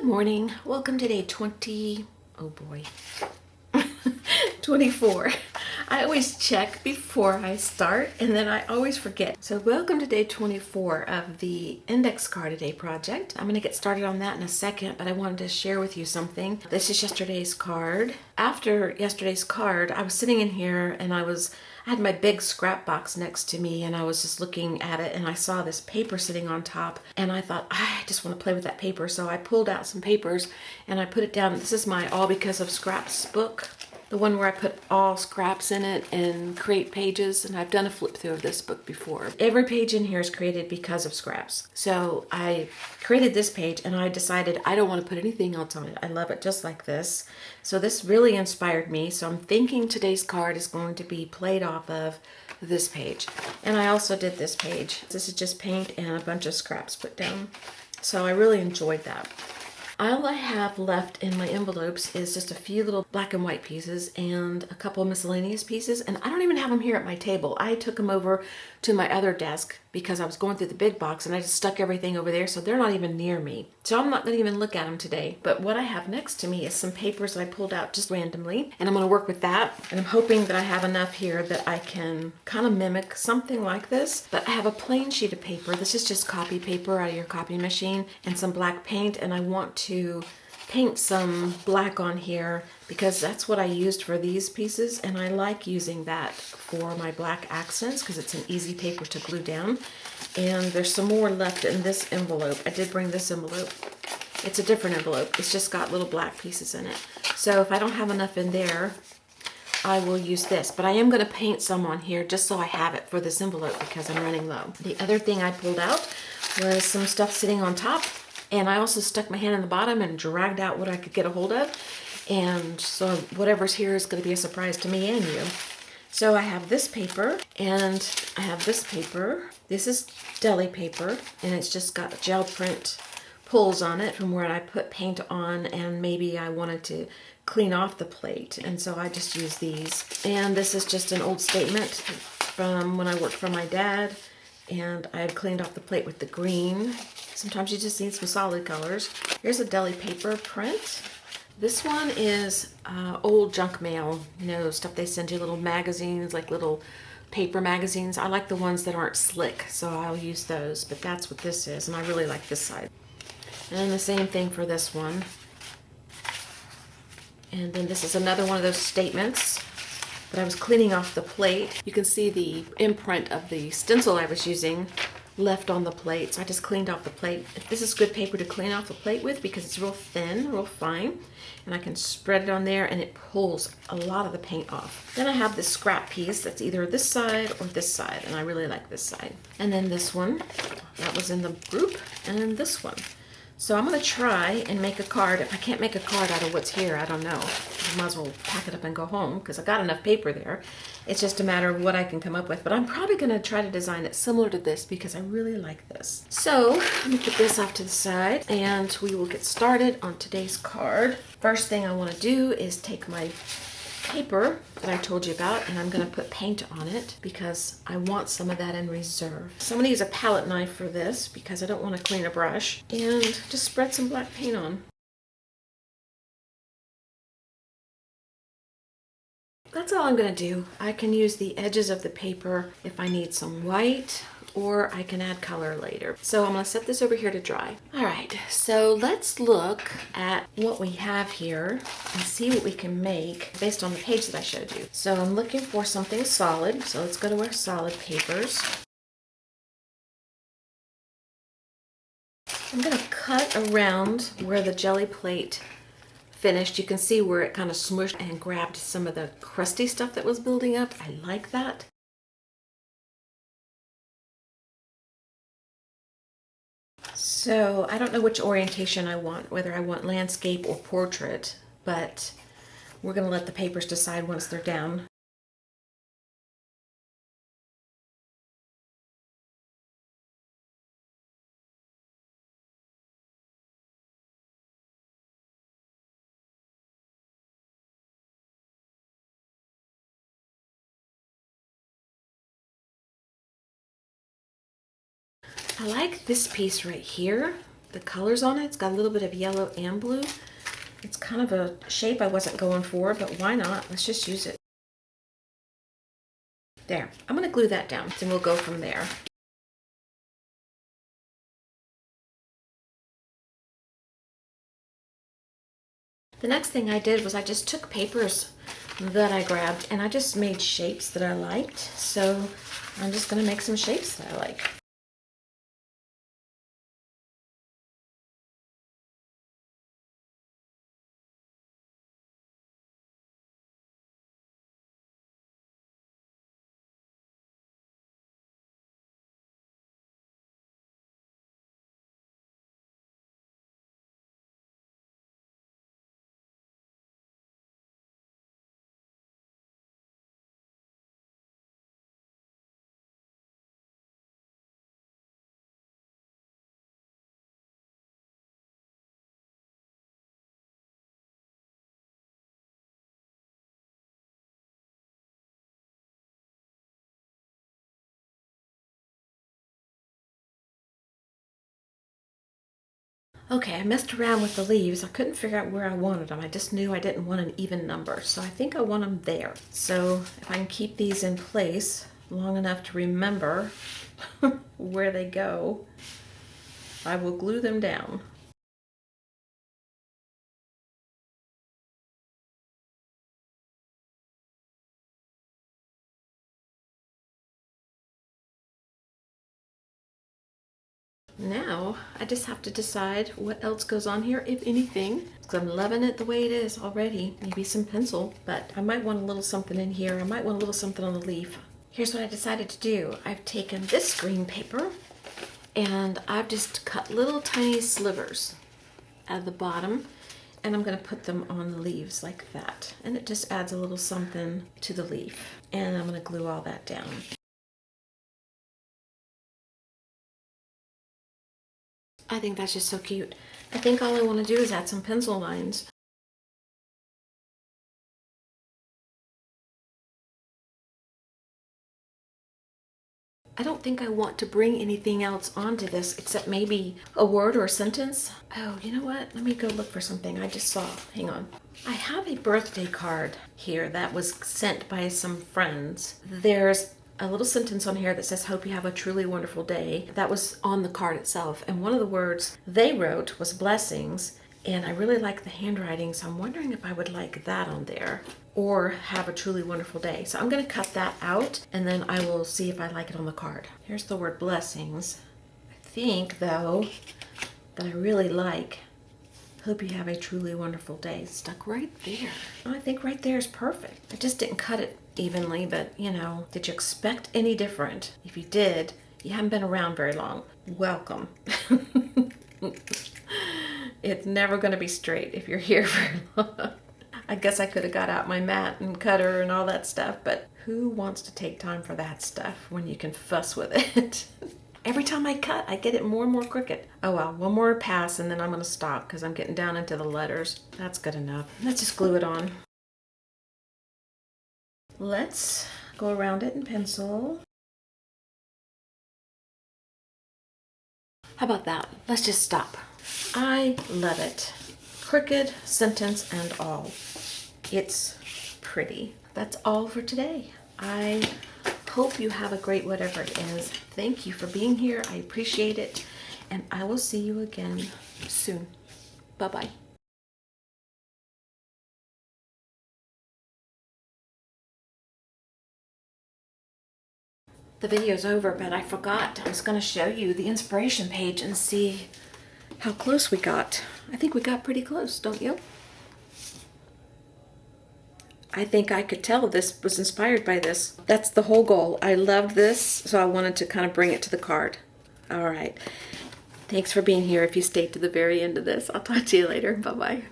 morning. Welcome to day 20. Oh boy. 24. I always check before I start and then I always forget. So welcome to day 24 of the index card a day project. I'm going to get started on that in a second, but I wanted to share with you something. This is yesterday's card. After yesterday's card, I was sitting in here and I had my big scrap box next to me and I was just looking at it and I saw this paper sitting on top and I thought, I just want to play with that paper. So I pulled out some papers and I put it down. This is my All Because of Scraps book. The one where I put all scraps in it and create pages, and I've done a flip through of this book before. Every page in here is created because of scraps. So I created this page and I decided I don't want to put anything else on it. I love it just like this. So this really inspired me. So I'm thinking today's card is going to be played off of this page. And I also did this page. This is just paint and a bunch of scraps put down. So I really enjoyed that. All I have left in my envelopes is just a few little black and white pieces and a couple of miscellaneous pieces, and I don't even have them here at my table. I took them over to my other desk because I was going through the big box and I just stuck everything over there, so they're not even near me. So I'm not going to even look at them today. But what I have next to me is some papers that I pulled out just randomly, and I'm going to work with that. And I'm hoping that I have enough here that I can kind of mimic something like this. But I have a plain sheet of paper. This is just copy paper out of your copy machine and some black paint, and I want to paint some black on here because that's what I used for these pieces, and I like using that for my black accents because it's an easy paper to glue down. And there's some more left in this envelope. I did bring this envelope. It's a different envelope. It's just got little black pieces in it. So if I don't have enough in there, I will use this, but I am going to paint some on here just so I have it for this envelope because I'm running low. The other thing I pulled out was some stuff sitting on top. And I also stuck my hand in the bottom and dragged out what I could get a hold of. And so whatever's here is going to be a surprise to me and you. So I have this paper and I have this paper. This is deli paper and it's just got gel print pulls on it from where I put paint on, and maybe I wanted to clean off the plate. And so I just use these. And this is just an old statement from when I worked for my dad. And I had cleaned off the plate with the green. Sometimes you just need some solid colors. Here's a deli paper print. This one is old junk mail, you know, stuff they send you, little magazines, like little paper magazines. I like the ones that aren't slick, so I'll use those, but that's what this is, and I really like this side. And the same thing for this one. And then this is another one of those statements. But I was cleaning off the plate. You can see the imprint of the stencil I was using left on the plate. So I just cleaned off the plate. This is good paper to clean off the plate with because it's real thin, real fine. And I can spread it on there and it pulls a lot of the paint off. Then I have this scrap piece that's either this side or this side. And I really like this side. And then this one, that was in the group. And then this one. So I'm going to try and make a card. If I can't make a card out of what's here, I don't know. I might as well pack it up and go home because I got enough paper there. It's just a matter of what I can come up with. But I'm probably going to try to design it similar to this because I really like this. So let me put this off to the side and we will get started on today's card. First thing I want to do is take my paper that I told you about, and I'm going to put paint on it because I want some of that in reserve. So I'm going to use a palette knife for this because I don't want to clean a brush, and just spread some black paint on. That's all I'm going to do. I can use the edges of the paper if I need some white, or I can add color later. So I'm going to set this over here to dry. All right, so let's look at what we have here and see what we can make based on the page that I showed you. So I'm looking for something solid. So let's go to our solid papers. I'm going to cut around where the jelly plate finished. You can see where it kind of smushed and grabbed some of the crusty stuff that was building up. I like that. So I don't know which orientation I want, whether I want landscape or portrait, but we're going to let the papers decide once they're down. I like this piece right here. the colors on it. It's got a little bit of yellow and blue. It's kind of a shape I wasn't going for, but why not? Let's just use it. There. I'm going to glue that down, and we'll go from there. The next thing I did was I just took papers that I grabbed and I just made shapes that I liked. So I'm just going to make some shapes that I like. Okay, I messed around with the leaves. I couldn't figure out where I wanted them. I just knew I didn't want an even number. So I think I want them there. So if I can keep these in place long enough to remember where they go, I will glue them down. Now, I just have to decide what else goes on here, if anything. Because I'm loving it the way it is already. Maybe some pencil, but I might want a little something in here. I might want a little something on the leaf. Here's what I decided to do. I've taken this green paper and I've just cut little tiny slivers at the bottom and I'm going to put them on the leaves like that. And it just adds a little something to the leaf. And I'm going to glue all that down. I think that's just so cute. I think all I want to do is add some pencil lines. I don't think I want to bring anything else onto this except maybe a word or a sentence. Oh, you know what? Let me go look for something I just saw. Hang on. I have a birthday card here that was sent by some friends. There's a little sentence on here that says, "Hope you have a truly wonderful day." That was on the card itself. And one of the words they wrote was blessings. And I really like the handwriting, so I'm wondering if I would like that on there or have a truly wonderful day. So I'm going to cut that out and then I will see if I like it on the card. Here's the word blessings. I think, though, that I really like "Hope you have a truly wonderful day" stuck right there. I think right there is perfect. I just didn't cut it evenly, but you know, did you expect any different? If you did, you haven't been around very long. Welcome. It's never going to be straight if you're here very long. I guess I could have got out my mat and cutter and all that stuff, but who wants to take time for that stuff when you can fuss with it? Every time I cut, I get it more and more crooked. Oh well, one more pass and then I'm going to stop because I'm getting down into the letters. That's good enough. Let's just glue it on. Let's go around it in pencil. How about that? Let's just stop. I love it. Crooked sentence and all. It's pretty. That's all for today. I hope you have a great whatever it is. Thank you for being here. I appreciate it. And I will see you again soon. Bye-bye. The video's over, but I forgot. I was going to show you the inspiration page and see how close we got. I think we got pretty close, don't you? I think I could tell this was inspired by this. That's the whole goal. I loved this, so I wanted to kind of bring it to the card. All right. Thanks for being here if you stayed to the very end of this. I'll talk to you later. Bye-bye.